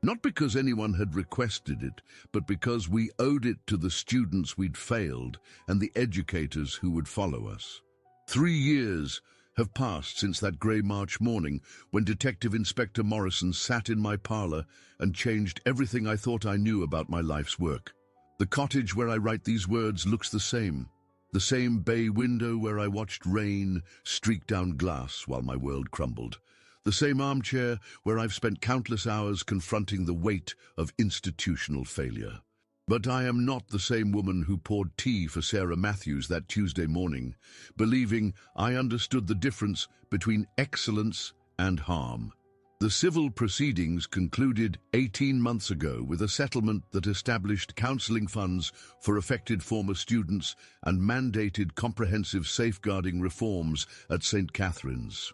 Not because anyone had requested it, but because we owed it to the students we'd failed and the educators who would follow us. 3 years have passed since that grey March morning when Detective Inspector Morrison sat in my parlour and changed everything I thought I knew about my life's work. The cottage where I write these words looks the same bay window where I watched rain streak down glass while my world crumbled. The same armchair where I've spent countless hours confronting the weight of institutional failure. But I am not the same woman who poured tea for Sarah Matthews that Tuesday morning, believing I understood the difference between excellence and harm. The civil proceedings concluded 18 months ago with a settlement that established counselling funds for affected former students and mandated comprehensive safeguarding reforms at St. Catherine's.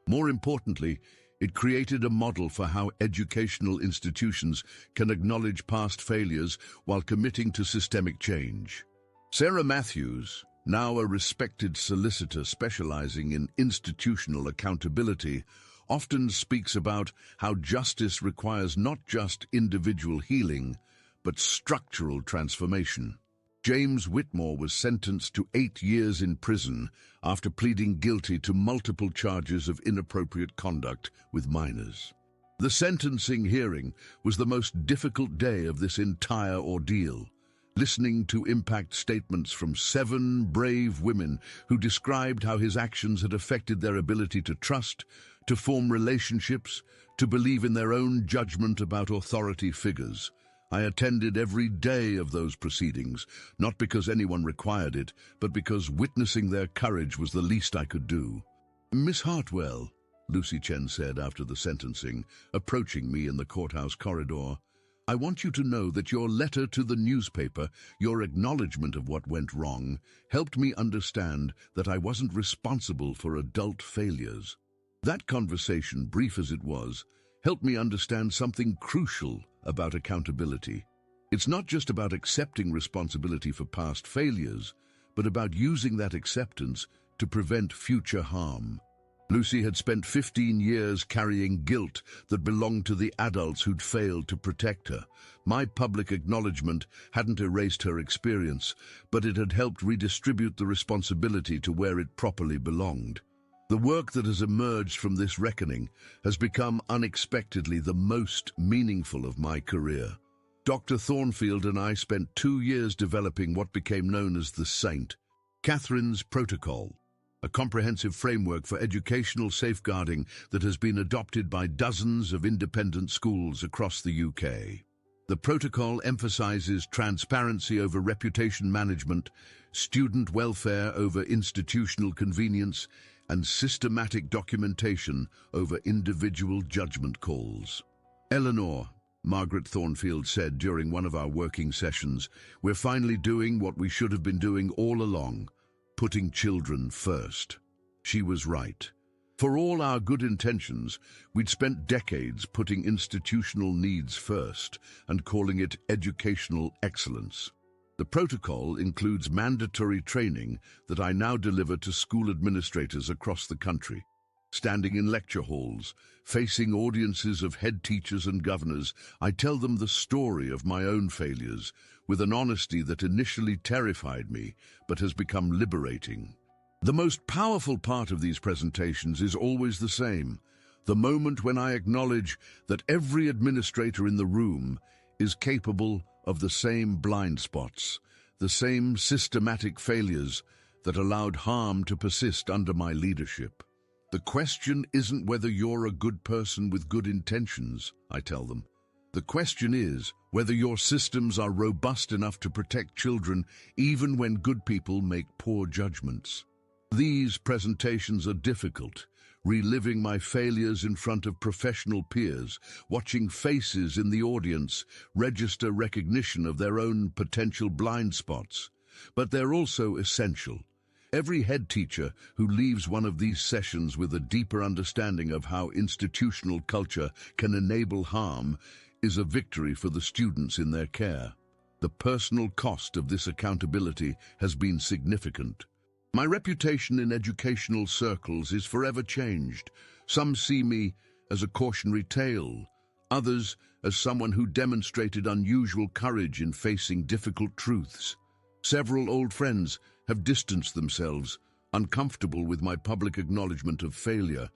More importantly, it created a model for how educational institutions can acknowledge past failures while committing to systemic change. Sarah Matthews, now a respected solicitor specializing in institutional accountability, often speaks about how justice requires not just individual healing, but structural transformation. James Whitmore was sentenced to 8 years in prison after pleading guilty to multiple charges of inappropriate conduct with minors. The sentencing hearing was the most difficult day of this entire ordeal, listening to impact statements from 7 brave women who described how his actions had affected their ability to trust, to form relationships, to believe in their own judgment about authority figures. I attended every day of those proceedings, not because anyone required it, but because witnessing their courage was the least I could do. "Miss Hartwell," Lucy Chen said after the sentencing, approaching me in the courthouse corridor. I want you to know that your letter to the newspaper, your acknowledgement of what went wrong, helped me understand that I wasn't responsible for adult failures. That conversation, brief as it was, helped me understand something crucial about accountability. It's not just about accepting responsibility for past failures, but about using that acceptance to prevent future harm. Lucy had spent 15 years carrying guilt that belonged to the adults who'd failed to protect her. My public acknowledgement hadn't erased her experience, but it had helped redistribute the responsibility to where it properly belonged. The work that has emerged from this reckoning has become unexpectedly the most meaningful of my career. Dr. Thornfield and I spent 2 years developing what became known as the St. Catherine's Protocol, a comprehensive framework for educational safeguarding that has been adopted by dozens of independent schools across the UK. The protocol emphasizes transparency over reputation management, student welfare over institutional convenience, and systematic documentation over individual judgment calls. Eleanor, Margaret Thornfield said during one of our working sessions, we're finally doing what we should have been doing all along, putting children first. She was right. For all our good intentions, we'd spent decades putting institutional needs first and calling it educational excellence. The protocol includes mandatory training that I now deliver to school administrators across the country. Standing in lecture halls, facing audiences of head teachers and governors, I tell them the story of my own failures with an honesty that initially terrified me but has become liberating. The most powerful part of these presentations is always the same, the moment when I acknowledge that every administrator in the room is capable of the same blind spots, the same systematic failures that allowed harm to persist under my leadership. The question isn't whether you're a good person with good intentions, I tell them. The question is whether your systems are robust enough to protect children even when good people make poor judgments. These presentations are difficult, reliving my failures in front of professional peers, watching faces in the audience register recognition of their own potential blind spots. But they're also essential. Every head teacher who leaves one of these sessions with a deeper understanding of how institutional culture can enable harm is a victory for the students in their care. The personal cost of this accountability has been significant. My reputation in educational circles is forever changed. Some see me as a cautionary tale, others as someone who demonstrated unusual courage in facing difficult truths. Several old friends have distanced themselves, uncomfortable with my public acknowledgement of failure.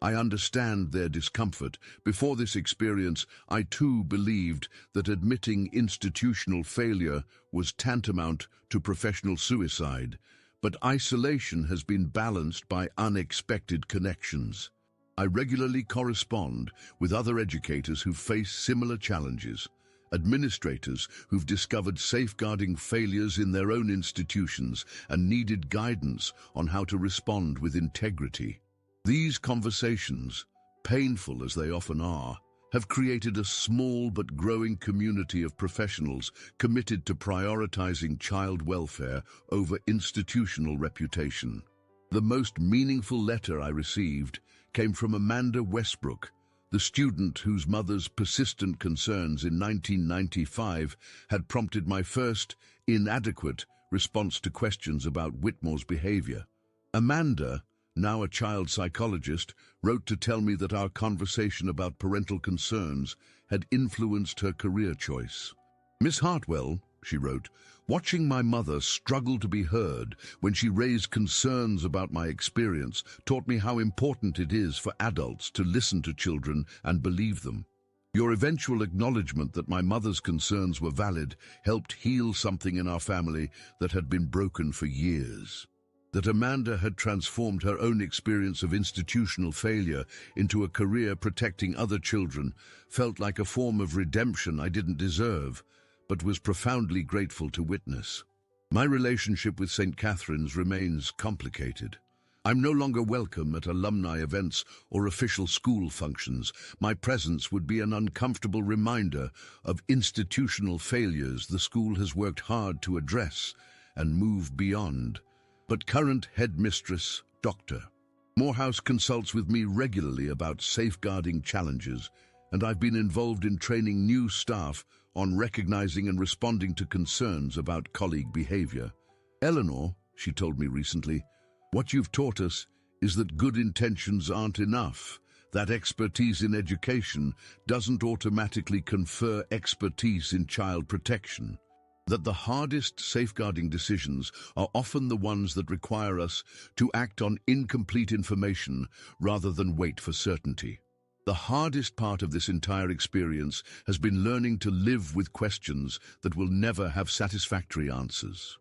I understand their discomfort. Before this experience, I too believed that admitting institutional failure was tantamount to professional suicide. But isolation has been balanced by unexpected connections. I regularly correspond with other educators who face similar challenges, administrators who've discovered safeguarding failures in their own institutions and needed guidance on how to respond with integrity. These conversations, painful as they often are, have created a small but growing community of professionals committed to prioritizing child welfare over institutional reputation. The most meaningful letter I received came from Amanda Westbrook, the student whose mother's persistent concerns in 1995 had prompted my first, inadequate, response to questions about Whitmore's behavior. Amanda, now a child psychologist, wrote to tell me that our conversation about parental concerns had influenced her career choice. Miss Hartwell, she wrote, watching my mother struggle to be heard when she raised concerns about my experience taught me how important it is for adults to listen to children and believe them. Your eventual acknowledgement that my mother's concerns were valid helped heal something in our family that had been broken for years. That Amanda had transformed her own experience of institutional failure into a career protecting other children felt like a form of redemption I didn't deserve, but was profoundly grateful to witness. My relationship with St. Catherine's remains complicated. I'm no longer welcome at alumni events or official school functions. My presence would be an uncomfortable reminder of institutional failures the school has worked hard to address and move beyond. But current headmistress, Dr. Morehouse consults with me regularly about safeguarding challenges, and I've been involved in training new staff on recognizing and responding to concerns about colleague behavior. Eleanor, she told me recently, what you've taught us is that good intentions aren't enough, that expertise in education doesn't automatically confer expertise in child protection, that the hardest safeguarding decisions are often the ones that require us to act on incomplete information rather than wait for certainty. The hardest part of this entire experience has been learning to live with questions that will never have satisfactory answers.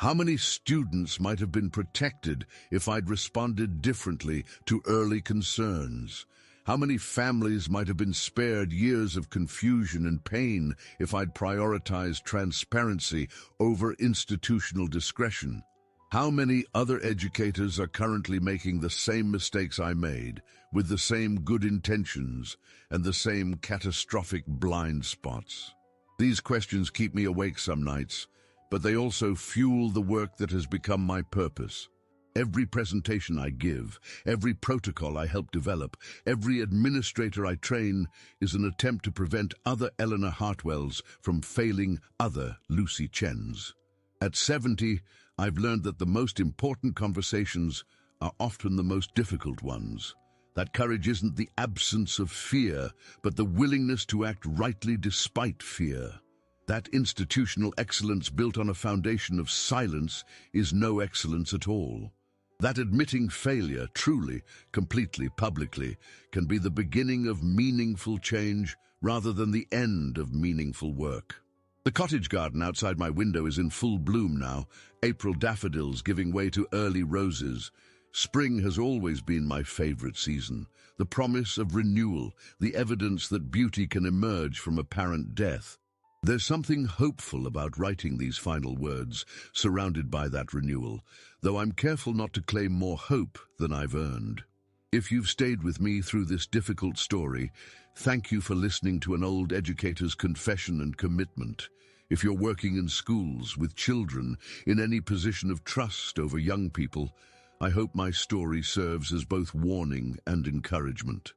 How many students might have been protected if I'd responded differently to early concerns? How many families might have been spared years of confusion and pain if I'd prioritized transparency over institutional discretion? How many other educators are currently making the same mistakes I made, with the same good intentions and the same catastrophic blind spots? These questions keep me awake some nights, but they also fuel the work that has become my purpose. Every presentation I give, every protocol I help develop, every administrator I train is an attempt to prevent other Eleanor Hartwells from failing other Lucy Chens. At 70, I've learned that the most important conversations are often the most difficult ones. That courage isn't the absence of fear, but the willingness to act rightly despite fear. That institutional excellence built on a foundation of silence is no excellence at all. That admitting failure truly, completely, publicly, can be the beginning of meaningful change rather than the end of meaningful work. The cottage garden outside my window is in full bloom now, April daffodils giving way to early roses. Spring has always been my favorite season, the promise of renewal, the evidence that beauty can emerge from apparent death. There's something hopeful about writing these final words, surrounded by that renewal, though I'm careful not to claim more hope than I've earned. If you've stayed with me through this difficult story, thank you for listening to an old educator's confession and commitment. If you're working in schools, with children, in any position of trust over young people, I hope my story serves as both warning and encouragement.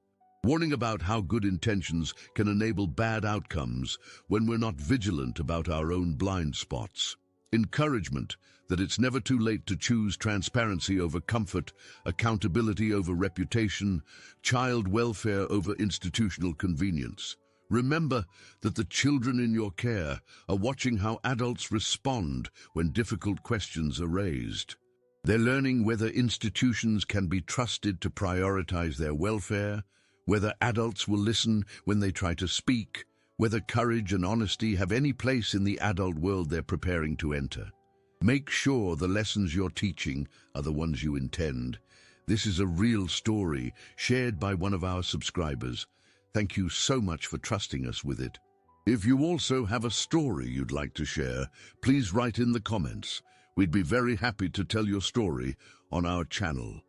Warning about how good intentions can enable bad outcomes when we're not vigilant about our own blind spots. Encouragement that it's never too late to choose transparency over comfort, accountability over reputation, child welfare over institutional convenience. Remember that the children in your care are watching how adults respond when difficult questions are raised. They're learning whether institutions can be trusted to prioritize their welfare, whether adults will listen when they try to speak, whether courage and honesty have any place in the adult world they're preparing to enter. Make sure the lessons you're teaching are the ones you intend. This is a real story shared by one of our subscribers. Thank you so much for trusting us with it. If you also have a story you'd like to share, please write in the comments. We'd be very happy to tell your story on our channel.